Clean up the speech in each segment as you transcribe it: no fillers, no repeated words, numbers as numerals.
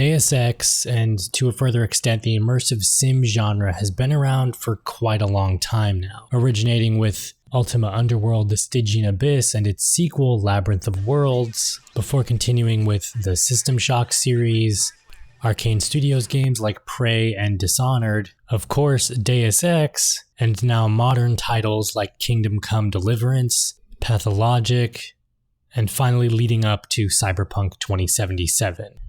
Deus Ex, and to a further extent the immersive sim genre, has been around for quite a long time now, originating with Ultima Underworld: The Stygian Abyss and its sequel Labyrinth of Worlds, before continuing with the System Shock series, Arcane Studios games like Prey and Dishonored, of course Deus Ex, and now modern titles like Kingdom Come Deliverance, Pathologic, and finally leading up to Cyberpunk 2077.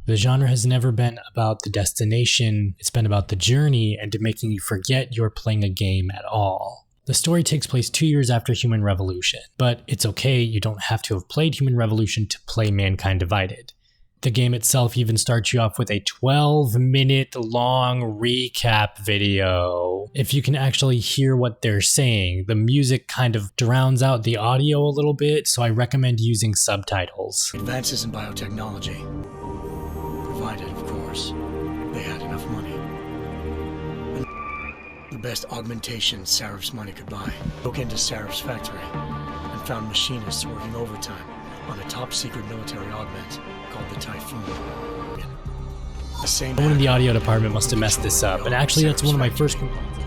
The genre has never been about the destination, it's been about the journey and making you forget you're playing a game at all. The story takes place 2 years after Human Revolution, but it's okay, you don't have to have played Human Revolution to play Mankind Divided. The game itself even starts you off with a 12-minute long recap video. If you can actually hear what they're saying, the music kind of drowns out the audio a little bit, so I recommend using subtitles. Advances in biotechnology, provided, of course, they had enough money. And the best augmentations Sarif's money could buy. Broke into Sarif's factory and found machinists working overtime on a top-secret military augment called the Typhoon. Someone in the audio department must have messed this up, and actually that's one of my first complaints.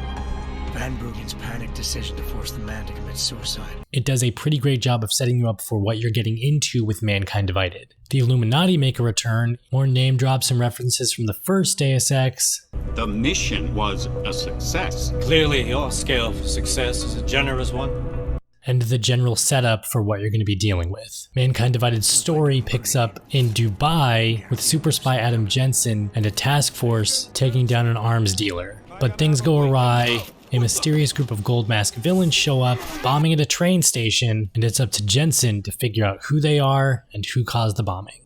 Van Bruggen's panicked decision to force the man to commit suicide. It does a pretty great job of setting you up for what you're getting into with Mankind Divided. The Illuminati make a return, more name drops and references from the first Deus Ex. The mission was a success. Clearly, your scale for success is a generous one. And the general setup for what you're going to be dealing with. Mankind Divided's story picks up in Dubai with super spy Adam Jensen and a task force taking down an arms dealer. But things go awry, a mysterious group of gold mask villains show up, bombing at a train station, and it's up to Jensen to figure out who they are and who caused the bombing.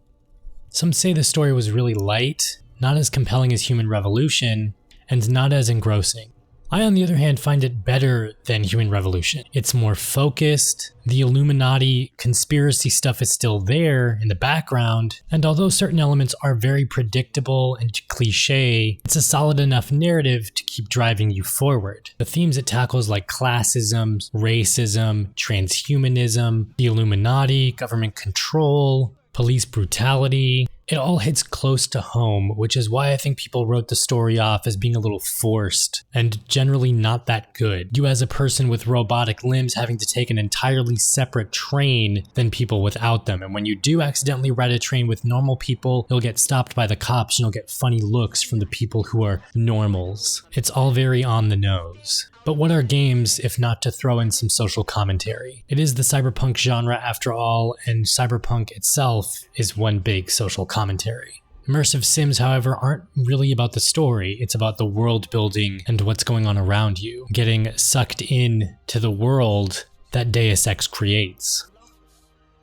Some say the story was really light, not as compelling as Human Revolution, and not as engrossing. I, on the other hand, find it better than Human Revolution. It's more focused, the Illuminati conspiracy stuff is still there in the background, and although certain elements are very predictable and cliche, it's a solid enough narrative to keep driving you forward. The themes it tackles like classism, racism, transhumanism, the Illuminati, government control, police brutality, it all hits close to home, which is why I think people wrote the story off as being a little forced and generally not that good. You as a person with robotic limbs having to take an entirely separate train than people without them, and when you do accidentally ride a train with normal people, you'll get stopped by the cops and you'll get funny looks from the people who are normals. It's all very on the nose. But what are games if not to throw in some social commentary? It is the cyberpunk genre after all, and cyberpunk itself is one big social commentary. Immersive sims, however, aren't really about the story, it's about the world building and what's going on around you, getting sucked in to the world that Deus Ex creates.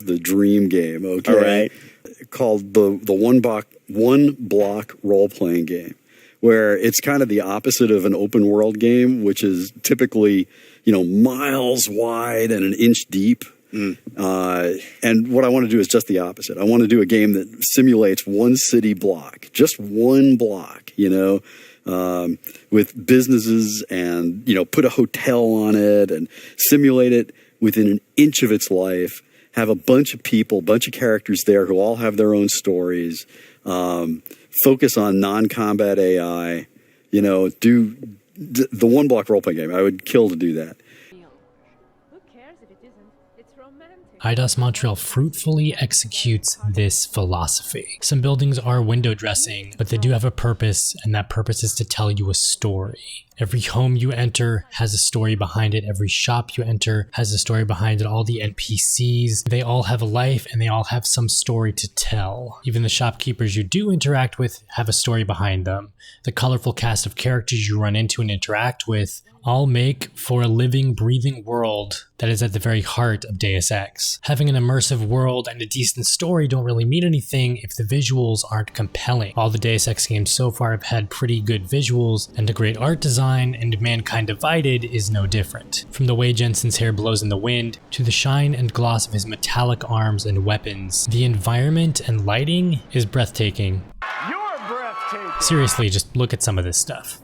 The dream game, okay? All right. Called the one block role-playing game, where it's kind of the opposite of an open world game, which is typically, miles wide and an inch deep. And what I want to do is just the opposite. I want to do a game that simulates one city block, just one block, with businesses and, put a hotel on it and simulate it within an inch of its life, have a bunch of people, bunch of characters there who all have their own stories, focus on non-combat AI, do the one block role-playing game. I would kill to do that. Eidos Montreal fruitfully executes this philosophy. Some buildings are window dressing, but they do have a purpose, and that purpose is to tell you a story. Every home you enter has a story behind it. Every shop you enter has a story behind it. All the NPCs, they all have a life and they all have some story to tell. Even the shopkeepers you do interact with have a story behind them. The colorful cast of characters you run into and interact with all make for a living, breathing world that is at the very heart of Deus Ex. Having an immersive world and a decent story don't really mean anything if the visuals aren't compelling. All the Deus Ex games so far have had pretty good visuals and a great art design, and Mankind Divided is no different. From the way Jensen's hair blows in the wind, to the shine and gloss of his metallic arms and weapons, the environment and lighting is breathtaking. You're breathtaking! Seriously, just look at some of this stuff.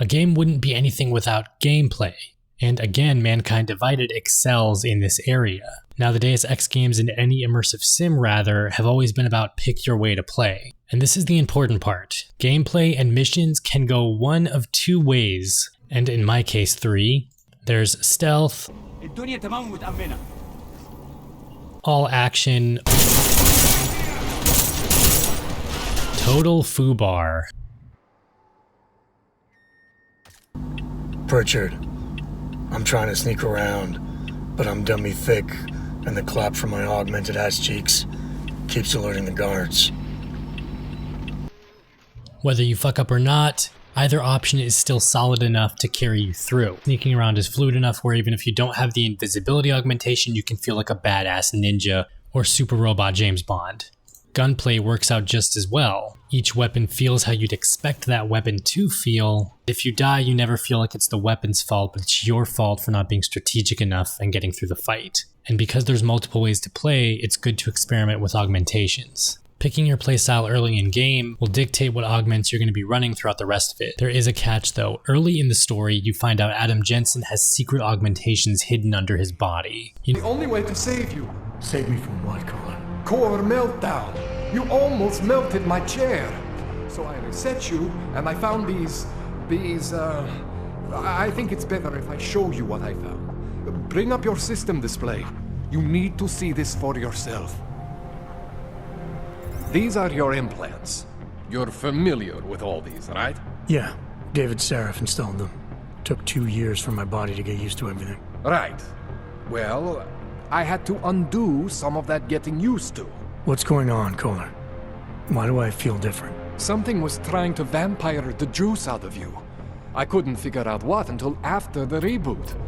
A game wouldn't be anything without gameplay. And again, Mankind Divided excels in this area. Now, the Deus Ex games and any immersive sim rather have always been about pick your way to play. And this is the important part. Gameplay and missions can go one of two ways, and in my case 3. There's stealth, all action, total foobar. Pritchard, I'm trying to sneak around, but I'm dummy thick, and the clap from my augmented ass cheeks keeps alerting the guards. Whether you fuck up or not, either option is still solid enough to carry you through. Sneaking around is fluid enough where even if you don't have the invisibility augmentation, you can feel like a badass ninja or super robot James Bond. Gunplay works out just as well. Each weapon feels how you'd expect that weapon to feel. If you die, you never feel like it's the weapon's fault, but it's your fault for not being strategic enough and getting through the fight. And because there's multiple ways to play, it's good to experiment with augmentations. Picking your playstyle early in game will dictate what augments you're going to be running throughout the rest of it. There is a catch though. Early in the story, you find out Adam Jensen has secret augmentations hidden under his body. The only way to save you. Save me from what, Colin? Core meltdown. You almost melted my chair. So I reset you, and I found these, I think it's better if I show you what I found. Bring up your system display. You need to see this for yourself. These are your implants. You're familiar with all these, right? Yeah, David Seraph installed them. Took 2 years for my body to get used to everything. Right. Well, I had to undo some of that getting used to. What's going on, Kohler? Why do I feel different? Something was trying to vampire the juice out of you. I couldn't figure out what until after the reboot.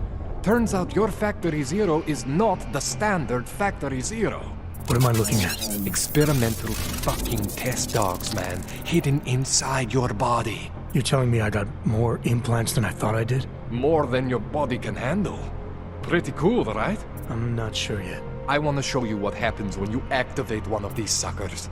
Turns out your Factory Zero is not the standard Factory Zero. What am I looking at? Experimental fucking test dogs, man. Hidden inside your body. You're telling me I got more implants than I thought I did? More than your body can handle. Pretty cool, right? I'm not sure yet. I want to show you what happens when you activate one of these suckers.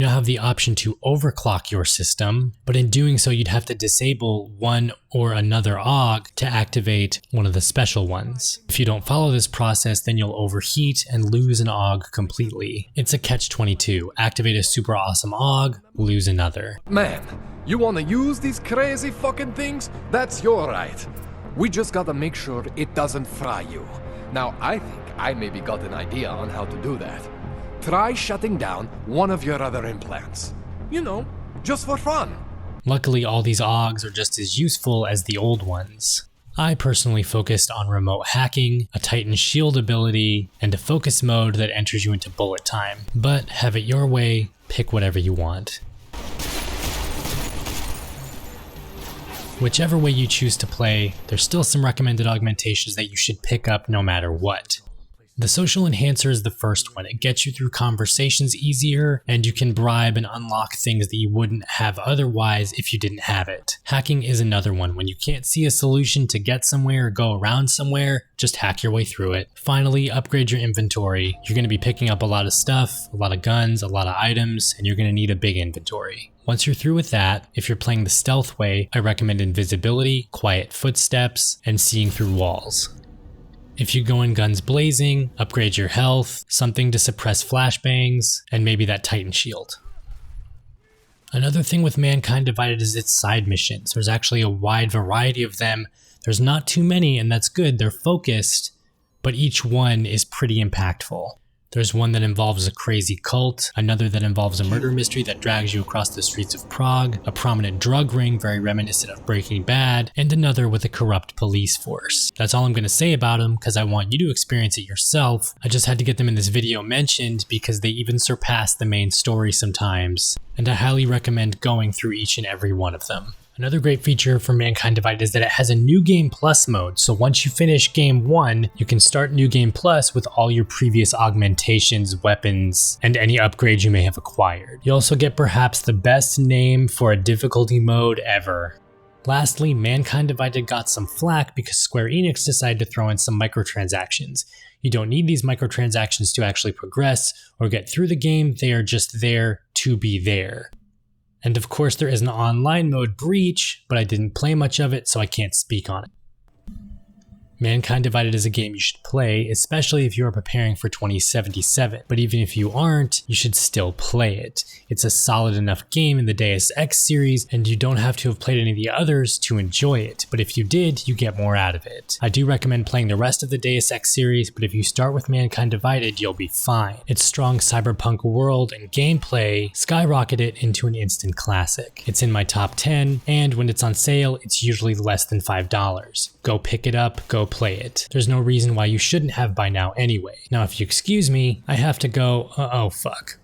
You now have the option to overclock your system, but in doing so you'd have to disable one or another AUG to activate one of the special ones. If you don't follow this process, then you'll overheat and lose an AUG completely. It's a catch-22. Activate a super awesome AUG, lose another. Man, you want to use these crazy fucking things? That's your right. We just gotta make sure it doesn't fry you. Now, I think I maybe got an idea on how to do that. Try shutting down one of your other implants. You know, just for fun. Luckily, all these AUGs are just as useful as the old ones. I personally focused on remote hacking, a Titan shield ability, and a focus mode that enters you into bullet time. But have it your way, pick whatever you want. Whichever way you choose to play, there's still some recommended augmentations that you should pick up no matter what. The social enhancer is the first one. It gets you through conversations easier, and you can bribe and unlock things that you wouldn't have otherwise if you didn't have it. Hacking is another one. When you can't see a solution to get somewhere or go around somewhere, just hack your way through it. Finally, upgrade your inventory. You're going to be picking up a lot of stuff, a lot of guns, a lot of items, and you're going to need a big inventory. Once you're through with that, if you're playing the stealth way, I recommend invisibility, quiet footsteps, and seeing through walls. If you go in guns blazing, upgrade your health, something to suppress flashbangs, and maybe that Titan shield. Another thing with Mankind Divided is its side missions. There's actually a wide variety of them. There's not too many, and that's good. They're focused, but each one is pretty impactful. There's one that involves a crazy cult, another that involves a murder mystery that drags you across the streets of Prague, a prominent drug ring very reminiscent of Breaking Bad, and another with a corrupt police force. That's all I'm going to say about them because I want you to experience it yourself. I just had to get them in this video mentioned because they even surpass the main story sometimes, and I highly recommend going through each and every one of them. Another great feature for Mankind Divided is that it has a New Game Plus mode, so once you finish Game 1, you can start New Game Plus with all your previous augmentations, weapons, and any upgrades you may have acquired. You also get perhaps the best name for a difficulty mode ever. Lastly, Mankind Divided got some flack because Square Enix decided to throw in some microtransactions. You don't need these microtransactions to actually progress or get through the game, they are just there to be there. And of course there is an online mode, Breach, but I didn't play much of it, so I can't speak on it. Mankind Divided is a game you should play, especially if you are preparing for 2077, but even if you aren't, you should still play it. It's a solid enough game in the Deus Ex series, and you don't have to have played any of the others to enjoy it, but if you did, you get more out of it. I do recommend playing the rest of the Deus Ex series, but if you start with Mankind Divided, you'll be fine. Its strong cyberpunk world and gameplay skyrocket it into an instant classic. It's in my top 10, and when it's on sale, it's usually less than $5. Go pick it up, go play it. There's no reason why you shouldn't have by now anyway. Now if you excuse me, I have to go, oh fuck.